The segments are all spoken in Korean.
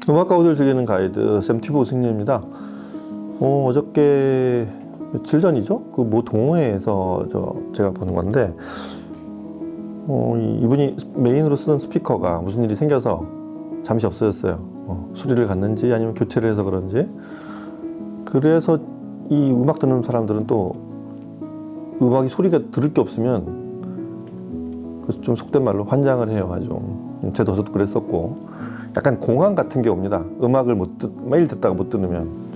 음악가우들 즐기는 가이드 샘티보 승려입니다. 어저께 며칠 전이죠? 그 모 동호회에서 제가 보는 건데 이분이 메인으로 쓰던 스피커가 무슨 일이 생겨서 잠시 없어졌어요. 수리를 갔는지 아니면 교체를 해서 그런지. 그래서 이 음악 듣는 사람들은 또 음악이 소리가 들을 게 없으면 좀 속된 말로 환장을 해요. 아주. 저도 그랬었고 약간 공황 같은 게 옵니다. 음악을 매일 듣다가 못 들으면.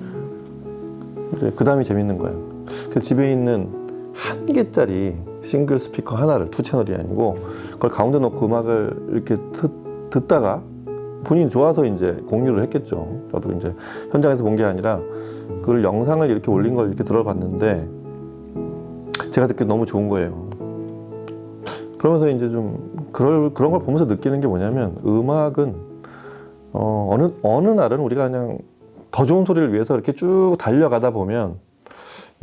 그 다음이 재밌는 거예요. 그 집에 있는 1개짜리 싱글 스피커 하나를 2채널이 아니고 그걸 가운데 놓고 음악을 이렇게 듣다가 본인이 좋아서 이제 공유를 했겠죠. 저도 이제 현장에서 본 게 아니라 그걸 영상을 이렇게 올린 걸 이렇게 들어봤는데 제가 듣기 너무 좋은 거예요. 그러면서 이제 좀 그런 걸 보면서 느끼는 게 뭐냐면 음악은 어느 날은 우리가 그냥 더 좋은 소리를 위해서 이렇게 쭉 달려가다 보면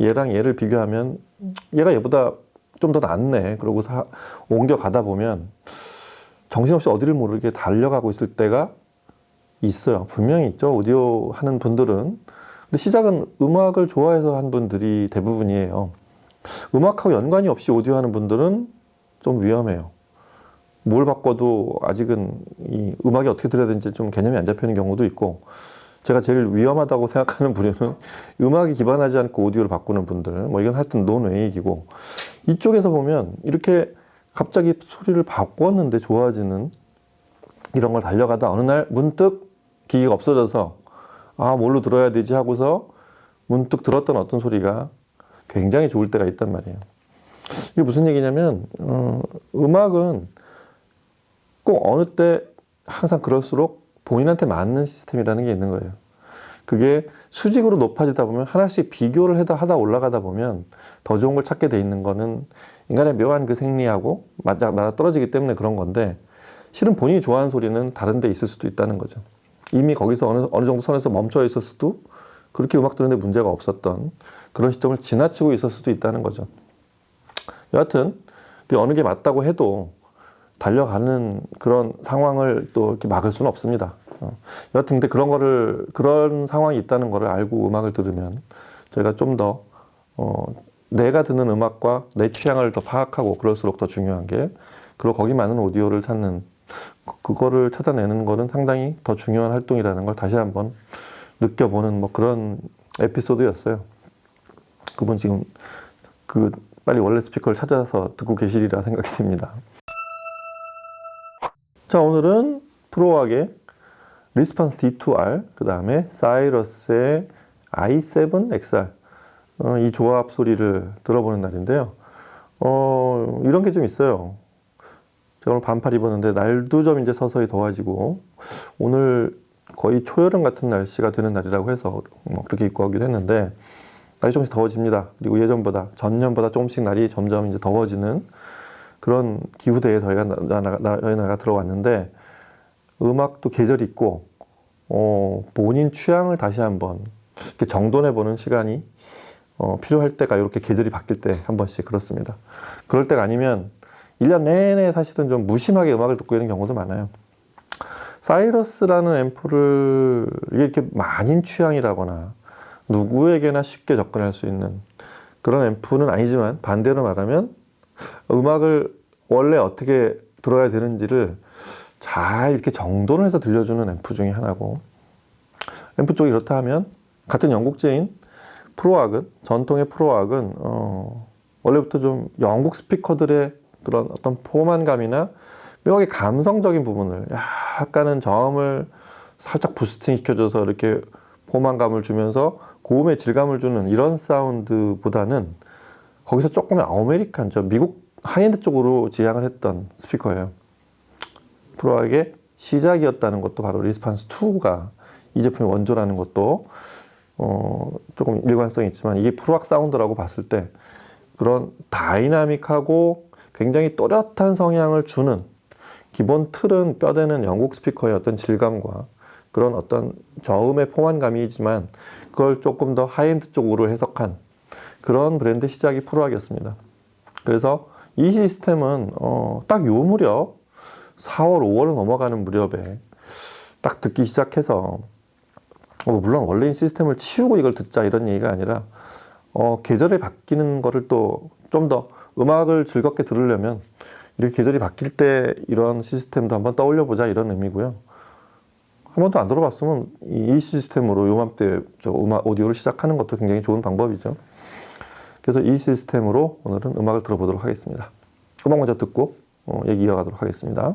얘랑 얘를 비교하면 얘가 얘보다 좀 더 낫네. 그러고 옮겨가다 보면 정신없이 어디를 모르게 달려가고 있을 때가 있어요. 분명히 있죠. 오디오 하는 분들은. 근데 시작은 음악을 좋아해서 한 분들이 대부분이에요. 음악하고 연관이 없이 오디오 하는 분들은 좀 위험해요. 뭘 바꿔도 아직은 이 음악이 어떻게 들어야 되는지 좀 개념이 안 잡히는 경우도 있고, 제가 제일 위험하다고 생각하는 부류는 음악이 기반하지 않고 오디오를 바꾸는 분들, 뭐 이건 하여튼 논외익이고, 이쪽에서 보면 이렇게 갑자기 소리를 바꿨는데 좋아지는 이런 걸 달려가다 어느 날 문득 기기가 없어져서 뭘로 들어야 되지 하고서 문득 들었던 어떤 소리가 굉장히 좋을 때가 있단 말이에요. 이게 무슨 얘기냐면 음악은 꼭 어느 때 항상 그럴수록 본인한테 맞는 시스템이라는 게 있는 거예요. 그게 수직으로 높아지다 보면 하나씩 비교를 하다 올라가다 보면 더 좋은 걸 찾게 돼 있는 거는 인간의 묘한 그 생리하고 맞아 떨어지기 때문에 그런 건데, 실은 본인이 좋아하는 소리는 다른 데 있을 수도 있다는 거죠. 이미 거기서 어느 정도 선에서 멈춰 있었어도 그렇게 음악 듣는데 문제가 없었던 그런 시점을 지나치고 있을 수도 있다는 거죠. 여하튼 어느 게 맞다고 해도 달려가는 그런 상황을 또 이렇게 막을 수는 없습니다. 여하튼 근데 그런 상황이 있다는 거를 알고 음악을 들으면 저희가 좀 더 내가 듣는 음악과 내 취향을 더 파악하고, 그럴수록 더 중요한 게 그리고 거기 맞는 오디오를 찾는, 그거를 찾아내는 거는 상당히 더 중요한 활동이라는 걸 다시 한번 느껴보는 뭐 그런 에피소드였어요. 그분 지금 빨리 원래 스피커를 찾아서 듣고 계시리라 생각이 듭니다. 자, 오늘은 프로악의 리스폰스 D2R, 그 다음에 사이러스의 i7XR, 이 조합 소리를 들어보는 날인데요. 이런 게 좀 있어요. 제가 오늘 반팔 입었는데 날도 좀 이제 서서히 더워지고, 오늘 거의 초여름 같은 날씨가 되는 날이라고 해서 그렇게 입고 가기도 했는데, 날이 조금씩 더워집니다. 그리고 전년보다 조금씩 날이 점점 이제 더워지는 그런 기후대에 저희가 들어왔는데, 음악도 계절이 있고, 본인 취향을 다시 한번 이렇게 정돈해보는 시간이 필요할 때가 이렇게 계절이 바뀔 때 한 번씩 그렇습니다. 그럴 때가 아니면 1년 내내 사실은 좀 무심하게 음악을 듣고 있는 경우도 많아요. 사이러스라는 앰프를 이렇게 만인 취향이라거나 누구에게나 쉽게 접근할 수 있는 그런 앰프는 아니지만, 반대로 말하면 음악을 원래 어떻게 들어야 되는지를 잘 이렇게 정돈을 해서 들려주는 앰프 중에 하나고, 앰프 쪽이 그렇다 하면 같은 영국제인 프로악은, 전통의 프로악은 원래부터 좀 영국 스피커들의 그런 어떤 포만감이나 묘하게 감성적인 부분을 약간은 저음을 살짝 부스팅 시켜줘서 이렇게 포만감을 주면서 고음의 질감을 주는 이런 사운드보다는 거기서 조금의 아메리칸, 미국 하이엔드 쪽으로 지향을 했던 스피커예요. 프로악의 시작이었다는 것도 바로 리스폰스 2가 이 제품의 원조라는 것도 조금 일관성이 있지만, 이게 프로악 사운드라고 봤을 때 그런 다이나믹하고 굉장히 또렷한 성향을 주는 기본 틀은 뼈대는 영국 스피커의 어떤 질감과 그런 어떤 저음의 포만감이지만, 그걸 조금 더 하이엔드 쪽으로 해석한 그런 브랜드 시작이 프로악이었습니다. 그래서 이 시스템은 딱 요 무렵 4월, 5월로 넘어가는 무렵에 딱 듣기 시작해서 물론 원래인 시스템을 치우고 이걸 듣자 이런 얘기가 아니라 계절이 바뀌는 거를 또 좀 더 음악을 즐겁게 들으려면 이렇게 계절이 바뀔 때 이런 시스템도 한번 떠올려 보자 이런 의미고요. 한 번도 안 들어봤으면 이 시스템으로 요맘때 음악 오디오를 시작하는 것도 굉장히 좋은 방법이죠. 그래서 이 시스템으로 오늘은 음악을 들어보도록 하겠습니다. 음악 먼저 듣고 얘기 이어가도록 하겠습니다.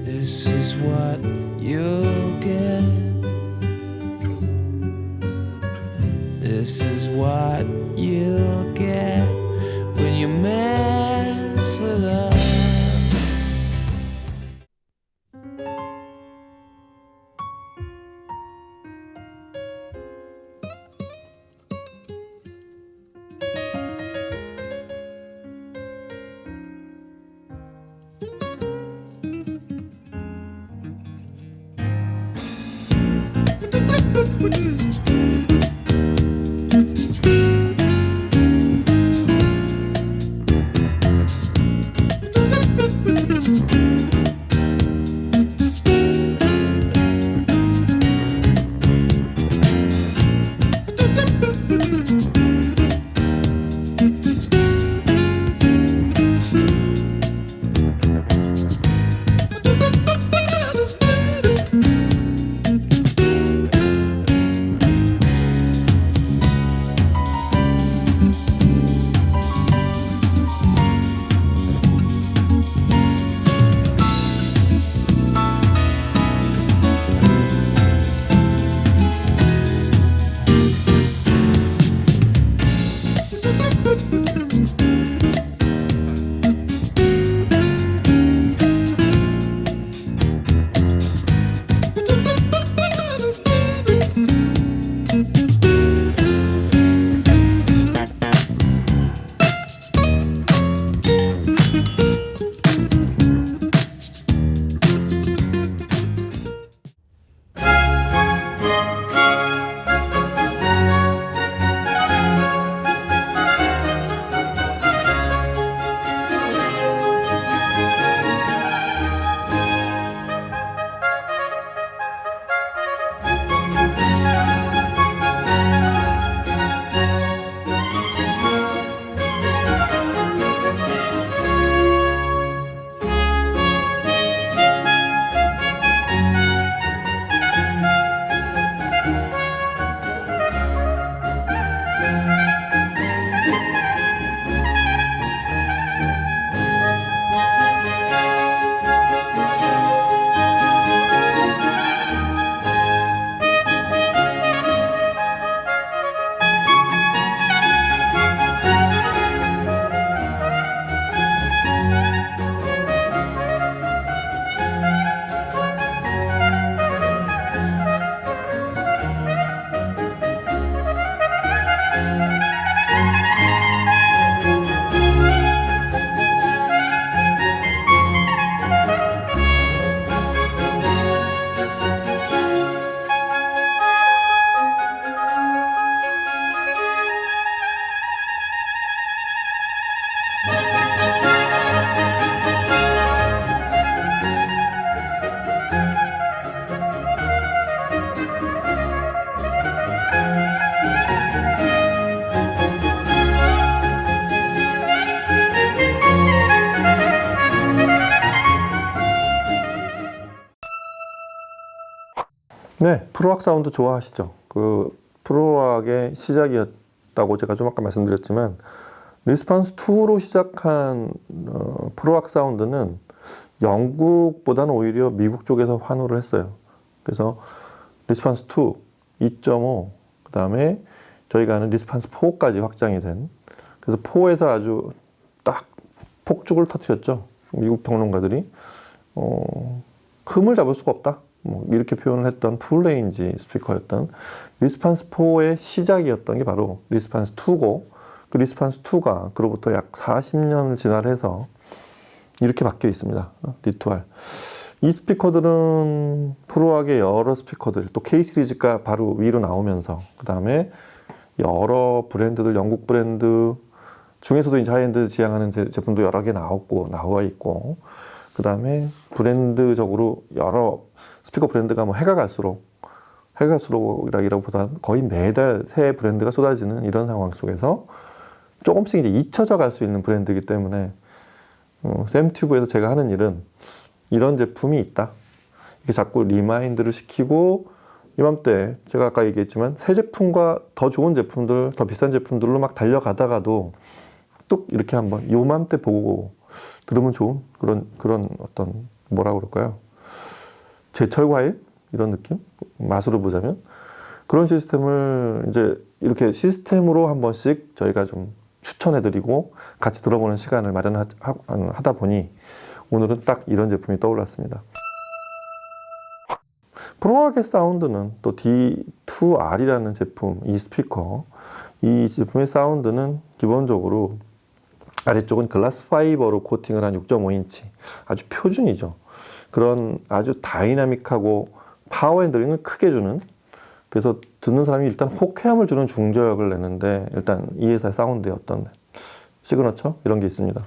This is what you'll get. This is what you'll get when you mess with us. 네, 프로악 사운드 좋아하시죠? 그 프로악의 시작이었다고 제가 좀 아까 말씀드렸지만 리스판스 2로 시작한 프로악 사운드는 영국보다는 오히려 미국 쪽에서 환호를 했어요. 그래서 리스판스 2, 2.5, 그 다음에 저희가 하는 리스판스 4까지 확장이 된, 그래서 4에서 아주 딱 폭죽을 터뜨렸죠. 미국 평론가들이 흠을 잡을 수가 없다, 뭐 이렇게 표현을 했던 풀레인지 스피커였던 리스판스 4의 시작이었던 게 바로 리스판스 2고, 그 리스판스 2가 그로부터 약 40년을 지나해서 이렇게 바뀌어 있습니다. 리투알. 이 스피커들은 프로악의 여러 스피커들, 또 K 시리즈가 바로 위로 나오면서 그 다음에 여러 브랜드들, 영국 브랜드 중에서도 이제 하이엔드 지향하는 제품도 여러 개 나와 있고, 그 다음에 브랜드적으로 여러 스피커 브랜드가 뭐 해가 갈수록이라기보다 거의 매달 새 브랜드가 쏟아지는 이런 상황 속에서 조금씩 이제 잊혀져 갈 수 있는 브랜드이기 때문에 샘튜브에서 제가 하는 일은 이런 제품이 있다, 이렇게 자꾸 리마인드를 시키고, 이맘때 제가 아까 얘기했지만 새 제품과 더 좋은 제품들, 더 비싼 제품들로 막 달려가다가도 뚝 이렇게 한번 요맘때 보고 들으면 좋은 그런 어떤 뭐라 그럴까요? 제철 과일 이런 느낌? 맛으로 보자면 그런 시스템을 이제 이렇게 시스템으로 한 번씩 저희가 좀 추천해드리고 같이 들어보는 시간을 마련하다 보니 오늘은 딱 이런 제품이 떠올랐습니다. 프로악의 사운드는 또 D2R이라는 제품, 이 스피커, 이 제품의 사운드는 기본적으로 아래쪽은 글라스 파이버로 코팅을 한 6.5인치 아주 표준이죠. 그런 아주 다이나믹하고 파워 핸들링을 크게 주는, 그래서 듣는 사람이 일단 호쾌함을 주는 중저역을 내는데, 일단 이 회사의 사운드의 어떤 시그너처 이런 게 있습니다.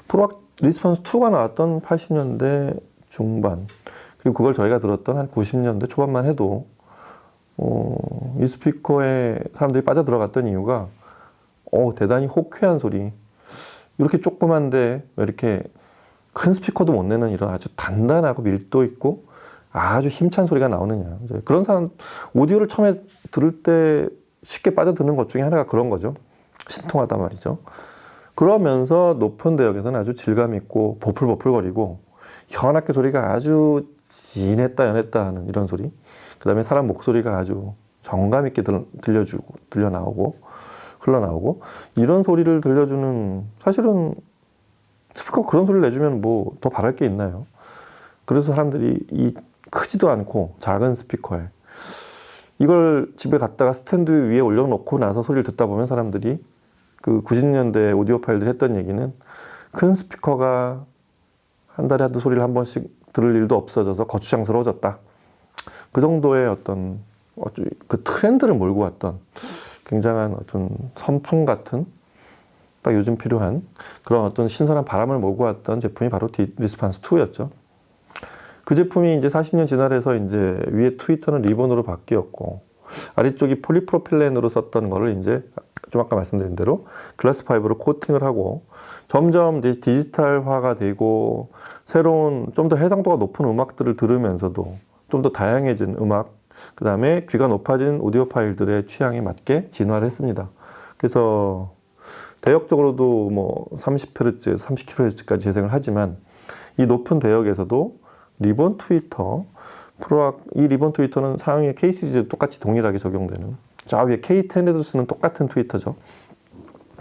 프로악 리스폰스 2가 나왔던 80년대 중반, 그리고 그걸 저희가 들었던 한 90년대 초반만 해도 이 스피커에 사람들이 빠져들어갔던 이유가 대단히 호쾌한 소리, 이렇게 조그만데 왜 이렇게 큰 스피커도 못 내는 이런 아주 단단하고 밀도 있고 아주 힘찬 소리가 나오느냐. 이제 그런 사람, 오디오를 처음에 들을 때 쉽게 빠져드는 것 중에 하나가 그런 거죠. 신통하단 말이죠. 그러면서 높은 대역에서는 아주 질감 있고 보풀보풀거리고 현악기 소리가 아주 진했다 연했다 하는 이런 소리, 그 다음에 사람 목소리가 아주 정감 있게 흘러나오고 이런 소리를 들려주는, 사실은 스피커 그런 소리를 내주면 뭐 더 바랄 게 있나요? 그래서 사람들이 이 크지도 않고 작은 스피커에 이걸 집에 갖다가 스탠드 위에 올려놓고 나서 소리를 듣다 보면 사람들이 그 90년대 오디오 파일들 했던 얘기는 큰 스피커가 한 달에 한두 소리를 한 번씩 들을 일도 없어져서 거추장스러워졌다. 그 정도의 어떤 그 트렌드를 몰고 왔던 굉장한 어떤 선풍 같은, 딱 요즘 필요한 그런 어떤 신선한 바람을 몰고 왔던 제품이 바로 리스판스 2였죠. 그 제품이 이제 40년 지나서 이제 위에 트위터는 리본으로 바뀌었고, 아래쪽이 폴리프로필렌으로 썼던 거를 이제 좀 아까 말씀드린 대로 글라스 파이버로 코팅을 하고 점점 디지털화가 되고 새로운 좀 더 해상도가 높은 음악들을 들으면서도 좀 더 다양해진 음악, 그 다음에 귀가 높아진 오디오 파일들의 취향에 맞게 진화를 했습니다. 그래서 대역적으로도 뭐 30Hz, 30kHz까지 재생을 하지만 이 높은 대역에서도 리본 트위터, 프로악, 이 리본 트위터는 상위의 K 시리즈에 똑같이 동일하게 적용되는, 좌위에 K10에도 쓰는 똑같은 트위터죠.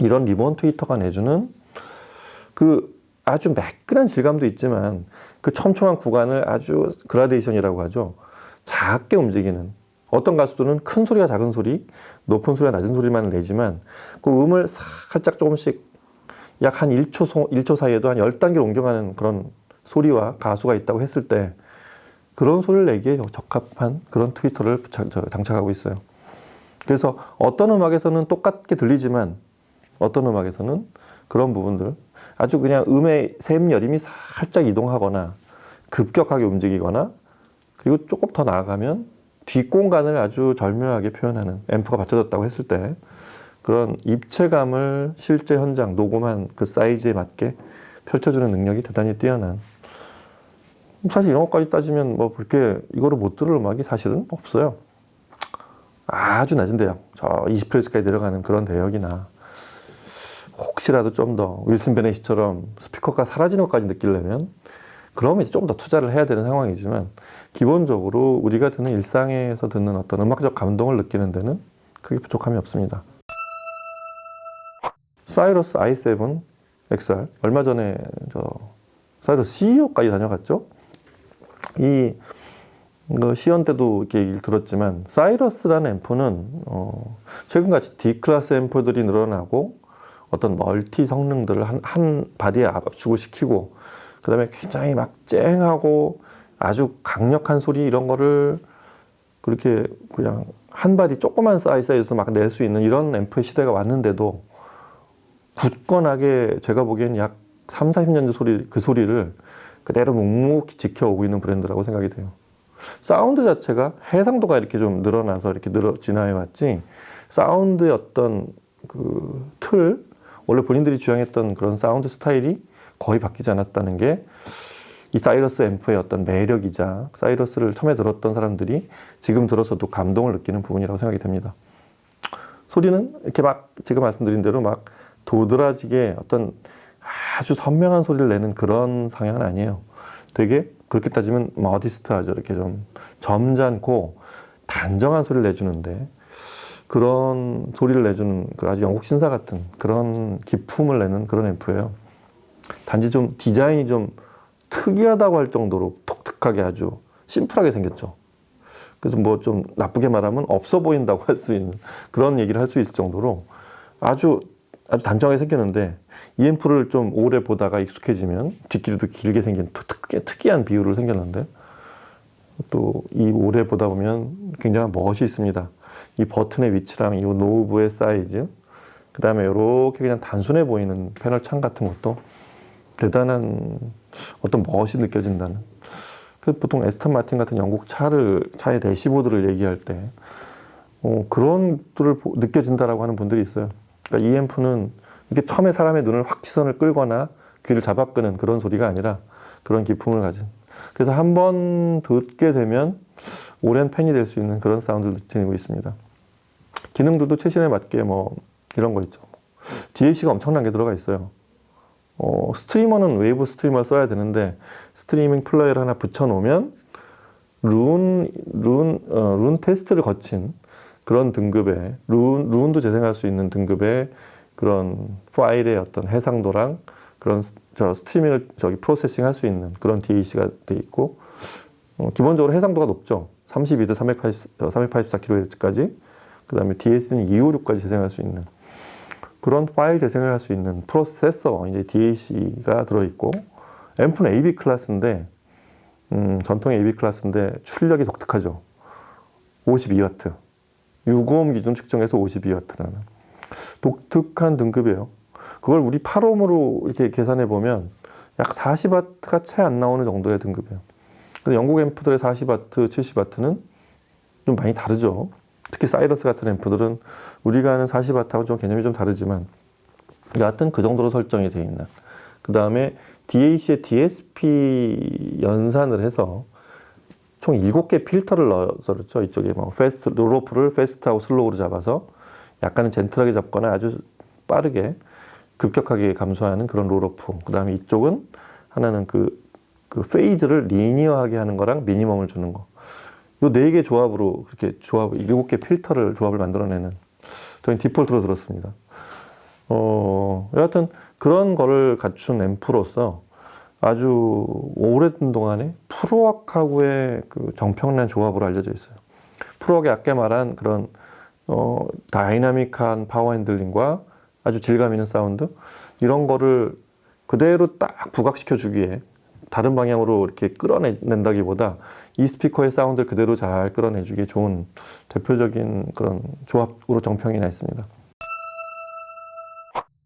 이런 리본 트위터가 내주는 그 아주 매끈한 질감도 있지만 그 촘촘한 구간을 아주 그라데이션이라고 하죠. 작게 움직이는, 어떤 가수들은 큰 소리가 작은 소리, 높은 소리가 낮은 소리만 내지만 그 음을 살짝 조금씩 약 한 1초 사이에도 한 10단계를 옮겨가는 그런 소리와 가수가 있다고 했을 때 그런 소리를 내기에 적합한 그런 트위터를 장착하고 있어요. 그래서 어떤 음악에서는 똑같게 들리지만 어떤 음악에서는 그런 부분들, 아주 그냥 음의 샘여림이 살짝 이동하거나 급격하게 움직이거나, 그리고 조금 더 나아가면 뒷공간을 아주 절묘하게 표현하는, 앰프가 받쳐졌다고 했을 때 그런 입체감을 실제 현장 녹음한 그 사이즈에 맞게 펼쳐주는 능력이 대단히 뛰어난, 사실 이런 것까지 따지면 뭐 그렇게 이거를 못 들을 음악이 사실은 없어요. 아주 낮은 대역, 저 20Hz까지 내려가는 그런 대역이나 혹시라도 좀 더 윌슨 베네시처럼 스피커가 사라지는 것까지 느끼려면 그러면 이제 좀 더 투자를 해야 되는 상황이지만 기본적으로 우리가 듣는 일상에서 듣는 어떤 음악적 감동을 느끼는 크게 부족함이 없습니다. 사이러스 i7 XR 얼마 전에 저 사이러스 CEO까지 다녀갔죠. 이 시연 때도 이렇게 얘기를 들었지만 사이러스라는 앰프는 최근같이 D클래스 앰프들이 늘어나고 어떤 멀티 성능들을 한 바디에 압축을 시키고 그 다음에 굉장히 막 쨍하고 아주 강력한 소리 이런 거를 그렇게 그냥 한 바디 조그만 사이즈에서 막 낼 수 있는 이런 앰프의 시대가 왔는데도 굳건하게 제가 보기엔 약 3, 40년 전 그 소리를 그대로 묵묵히 지켜오고 있는 브랜드라고 생각이 돼요. 사운드 자체가 해상도가 이렇게 좀 늘어나서 이렇게 진화해 왔지 사운드의 어떤 그 틀, 원래 본인들이 주장했던 그런 사운드 스타일이 거의 바뀌지 않았다는 게 이 사이러스 앰프의 어떤 매력이자 사이러스를 처음에 들었던 사람들이 지금 들어서도 감동을 느끼는 부분이라고 생각이 됩니다. 소리는 이렇게 막 지금 말씀드린 대로 막 도드라지게 어떤 아주 선명한 소리를 내는 그런 성향은 아니에요. 되게 그렇게 따지면 머디스트하죠. 이렇게 좀 점잖고 단정한 소리를 내주는데 그런 소리를 내주는 그 아주 영국 신사 같은 그런 기품을 내는 그런 앰프예요. 단지 좀 디자인이 좀 특이하다고 할 정도로 독특하게 아주 심플하게 생겼죠. 그래서 뭐 좀 나쁘게 말하면 없어 보인다고 할 수 있는 그런 얘기를 할 수 있을 정도로 아주 단정하게 생겼는데 이 앰프를 좀 오래 보다가 익숙해지면 뒷길이도 길게 생긴 특이한 비율을 생겼는데 또 이 오래 보다 보면 굉장한 멋이 있습니다. 이 버튼의 위치랑 이 노브의 사이즈 그 다음에 이렇게 그냥 단순해 보이는 패널 창 같은 것도 대단한 어떤 멋이 느껴진다는 그 보통 에스턴 마틴 같은 영국 차의 대시보드를 얘기할 때 그런 것들을 느껴진다라고 하는 분들이 있어요. 그러니까 이 앰프는 이게 처음에 사람의 눈을 확 시선을 끌거나 귀를 잡아끄는 그런 소리가 아니라 그런 기품을 가진 그래서 한번 듣게 되면 오랜 팬이 될 수 있는 그런 사운드를 지니고 있습니다. 기능들도 최신에 맞게 뭐 이런 거 있죠. DAC가 엄청난 게 들어가 있어요. 스트리머는 웨이브 스트리머를 써야 되는데 스트리밍 플레이어를 하나 붙여놓으면 룬 테스트를 거친 그런 등급의 룬도 재생할 수 있는 등급의 그런 파일의 어떤 해상도랑 그런 스트리밍을 프로세싱 할 수 있는 그런 DAC가 돼 있고 기본적으로 해상도가 높죠. 32대 384kHz까지 그 다음에 DAC는 256까지 재생할 수 있는 그런 파일 재생을 할 수 있는 프로세서 이제 DAC가 들어있고 앰프는 AB 클래스인데 전통의 AB 클래스인데 출력이 독특하죠. 52W 6오hm 기준 측정해서 52W라는 독특한 등급이에요. 그걸 우리 8ohm으로 이렇게 계산해 보면 약 40W가 채 안 나오는 정도의 등급이에요. 근데 영국 앰프들의 40W, 70W는 좀 많이 다르죠. 특히 사이러스 같은 앰프들은 우리가 아는 40W하고 좀 개념이 좀 다르지만 여하튼 그 정도로 설정이 되어 있는 그 다음에 DAC에 DSP 연산을 해서 총 7개 필터를 넣어서 그렇죠. 이쪽에 뭐 로프를 패스트하고 슬로우로 잡아서 약간은 젠틀하게 잡거나 아주 빠르게 급격하게 감소하는 그런 롤오프. 그 다음에 이쪽은 하나는 그 페이즈를 리니어하게 하는 거랑 미니멈을 주는 거. 요 4개 조합으로 그렇게 7개 필터를 조합을 만들어내는 저희 디폴트로 들었습니다. 여하튼 그런 거를 갖춘 앰프로서 아주 오랜 동안에 프로악하고의 그 정평난 조합으로 알려져 있어요. 프로악의 아까 말한 그런 다이나믹한 파워 핸들링과 아주 질감 있는 사운드 이런 거를 그대로 딱 부각시켜 주기에 다른 방향으로 이렇게 끌어낸다기보다 이 스피커의 사운드를 그대로 잘 끌어내주기에 좋은 대표적인 그런 조합으로 정평이 나 있습니다.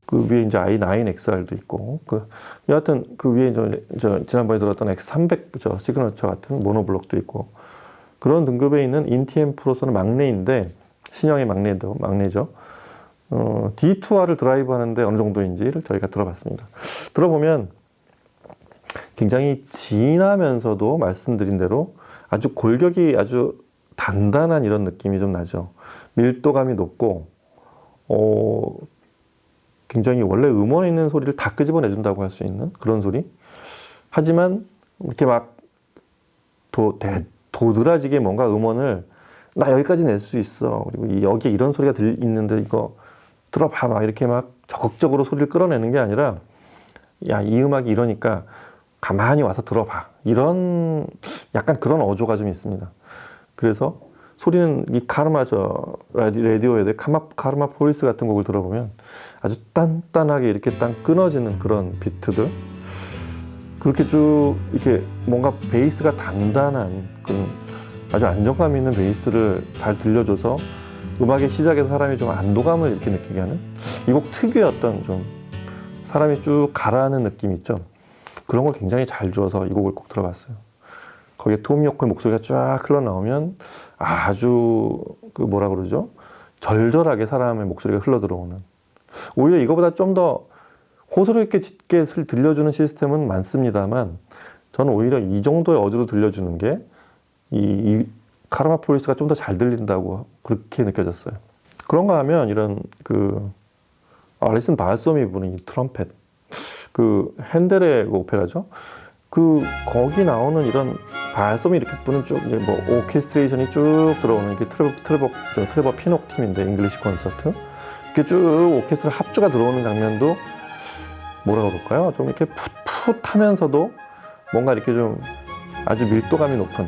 그 위에 이제 i9XR도 있고, 여하튼 그 위에 지난번에 들었던 X300 시그너처 같은 모노블록도 있고, 그런 등급에 있는 인티앰프로서는 막내인데, 신형의 막내죠. D2R을 드라이브 하는데 어느 정도인지를 저희가 들어봤습니다. 들어보면, 굉장히 진하면서도 말씀드린 대로 아주 골격이 아주 단단한 이런 느낌이 좀 나죠. 밀도감이 높고 굉장히 원래 음원에 있는 소리를 다 끄집어내준다고 할 수 있는 그런 소리. 하지만 이렇게 막 도드라지게 뭔가 음원을 나 여기까지 낼 수 있어. 그리고 여기에 이런 소리가 있는데 이거 들어봐. 막 이렇게 막 적극적으로 소리를 끌어내는 게 아니라 야, 이 음악이 이러니까 가만히 와서 들어봐. 이런 약간 그런 어조가 좀 있습니다. 그래서 소리는 이 라디오에드 카르마 폴리스 같은 곡을 들어보면 아주 단단하게 이렇게 딱 끊어지는 그런 비트들, 그렇게 쭉 이렇게 뭔가 베이스가 단단한 그런 아주 안정감 있는 베이스를 잘 들려줘서 음악의 시작에서 사람이 좀 안도감을 이렇게 느끼게 하는 이 곡 특유의 어떤 좀 사람이 쭉 가라앉는 느낌 있죠. 그런 걸 굉장히 잘 주어서 이 곡을 꼭 들어봤어요. 거기에 톰 요커의 목소리가 쫙 흘러나오면 아주 그 뭐라 그러죠? 절절하게 사람의 목소리가 흘러들어오는, 오히려 이거보다 좀 더 호소롭게 짙게 들려주는 시스템은 많습니다만 저는 오히려 이 정도의 어조로 들려주는 게 이 카르마 폴리스가 좀 더 잘 들린다고 그렇게 느껴졌어요. 그런가 하면 이런 그 알리슨 발솜이 부는 이 트럼펫, 그 핸델의 그 오페라죠. 그 거기 나오는 이런 발솜이 이렇게 부는 쭉 이제 뭐 오케스트레이션이 쭉 들어오는 이게 트레버 피녹 팀인데 잉글리시 콘서트 이렇게 쭉 오케스트라 합주가 들어오는 장면도 뭐라 그럴까요? 좀 이렇게 풋풋하면서도 뭔가 이렇게 좀 아주 밀도감이 높은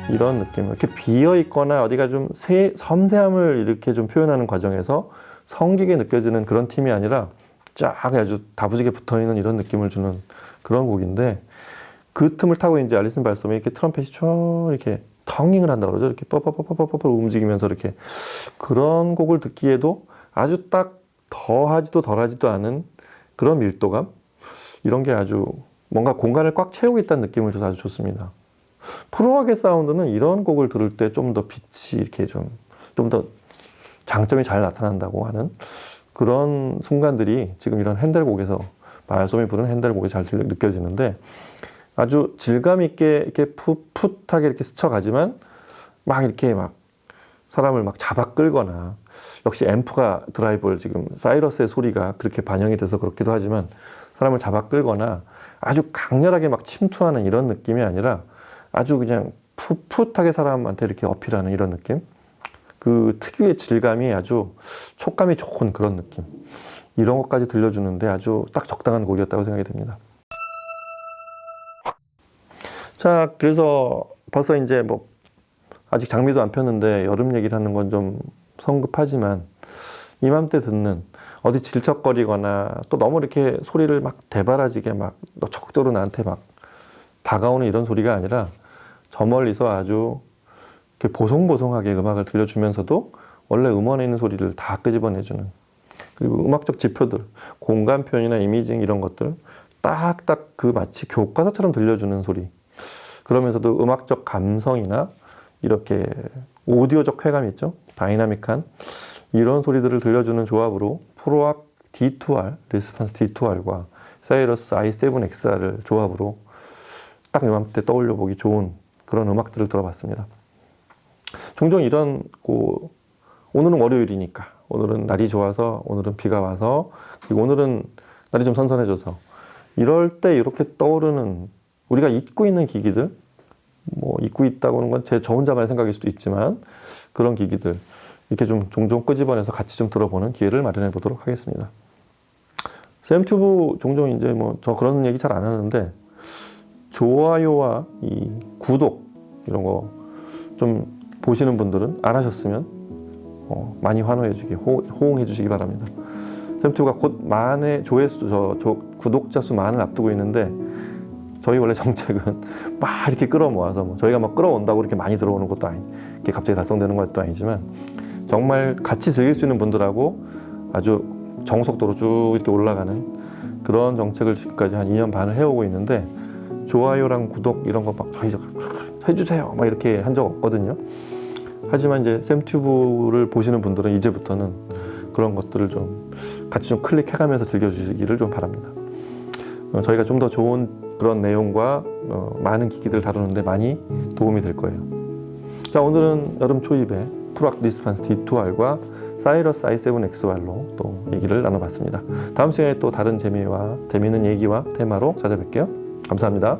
이런 느낌. 이렇게 비어 있거나 어디가 좀 섬세함을 이렇게 좀 표현하는 과정에서 성기게 느껴지는 그런 팀이 아니라 쫙 아주 다부지게 붙어 있는 이런 느낌을 주는 그런 곡인데, 그 틈을 타고 이제 알리슨 발솜이 이렇게 트럼펫이 쭉 이렇게 텅잉을 한다 그러죠. 이렇게 뻐뻐뻐뻐뻐 움직이면서 이렇게 그런 곡을 듣기에도 아주 딱 더하지도 덜하지도 않은 그런 밀도감, 이런 게 아주 뭔가 공간을 꽉 채우고 있다는 느낌을 줘서 아주 좋습니다. 프로하게 사운드는 이런 곡을 들을 때 좀 더 빛이 이렇게 좀 더 장점이 잘 나타난다고 하는 그런 순간들이 지금 이런 핸델 곡에서 발솜이 부른 핸델 곡에 잘 느껴지는데, 아주 질감 있게 이렇게 풋풋하게 이렇게 스쳐가지만 막 이렇게 막 사람을 막 잡아 끌거나, 역시 앰프가 드라이브를 지금 사이러스의 소리가 그렇게 반영이 돼서 그렇기도 하지만 사람을 잡아 끌거나 아주 강렬하게 막 침투하는 이런 느낌이 아니라 아주 그냥 풋풋하게 사람한테 이렇게 어필하는 이런 느낌, 그 특유의 질감이 아주 촉감이 좋은 그런 느낌, 이런 것까지 들려주는데 아주 딱 적당한 곡이었다고 생각이 됩니다. 자, 그래서 벌써 이제 뭐 아직 장미도 안 폈는데 여름 얘기를 하는 건 좀 성급하지만, 이맘때 듣는 어디 질척거리거나 또 너무 이렇게 소리를 막 대바라지게 막 적극적으로 나한테 막 다가오는 이런 소리가 아니라 저 멀리서 아주 이렇게 보송보송하게 음악을 들려주면서도 원래 음원에 있는 소리를 다 끄집어내주는, 그리고 음악적 지표들, 공간 표현이나 이미징 이런 것들 딱딱 그 마치 교과서처럼 들려주는 소리, 그러면서도 음악적 감성이나 이렇게 오디오적 쾌감 있죠? 다이나믹한 이런 소리들을 들려주는 조합으로 프로악 D2R, 리스판스 D2R과 사이러스 i7XR을 조합으로 딱 이맘때 떠올려 보기 좋은 그런 음악들을 들어봤습니다. 종종 이런 오늘은 월요일이니까, 오늘은 날이 좋아서, 오늘은 비가 와서, 그리고 오늘은 날이 좀 선선해져서, 이럴 때 이렇게 떠오르는 우리가 잊고 있는 기기들, 뭐 잊고 있다고 하는 건 저 혼자만의 생각일 수도 있지만 그런 기기들 이렇게 좀 종종 끄집어내서 같이 좀 들어보는 기회를 마련해 보도록 하겠습니다. 샘튜브 종종 이제 뭐 저 그런 얘기 잘 안 하는데, 좋아요와 이 구독 이런 거 좀 보시는 분들은 안 하셨으면 많이 환호해 주기, 호응해 주시기 바랍니다. 샘튜브가 곧 만의 조회수, 구독자 수 만을 앞두고 있는데, 저희 원래 정책은 막 이렇게 끌어모아서 뭐 저희가 막 끌어온다고 이렇게 많이 들어오는 것도 이렇게 갑자기 달성되는 것도 아니지만, 정말 같이 즐길 수 있는 분들하고 아주 정속도로 쭉 이렇게 올라가는 그런 정책을 지금까지 한 2년 반을 해오고 있는데, 좋아요랑 구독 이런 거 막 저희 해주세요 막 이렇게 한 적 없거든요. 하지만 이제 샘튜브를 보시는 분들은 이제부터는 그런 것들을 좀 같이 좀 클릭해가면서 즐겨주시기를 좀 바랍니다. 저희가 좀 더 좋은 그런 내용과 많은 기기들을 다루는데 많이 도움이 될 거예요. 자, 오늘은 여름 초입에 프로악 리스판스 D2R과 사이러스 i7XR로 또 얘기를 나눠봤습니다. 다음 시간에 또 다른 재미있는 얘기와 테마로 찾아뵐게요. 감사합니다.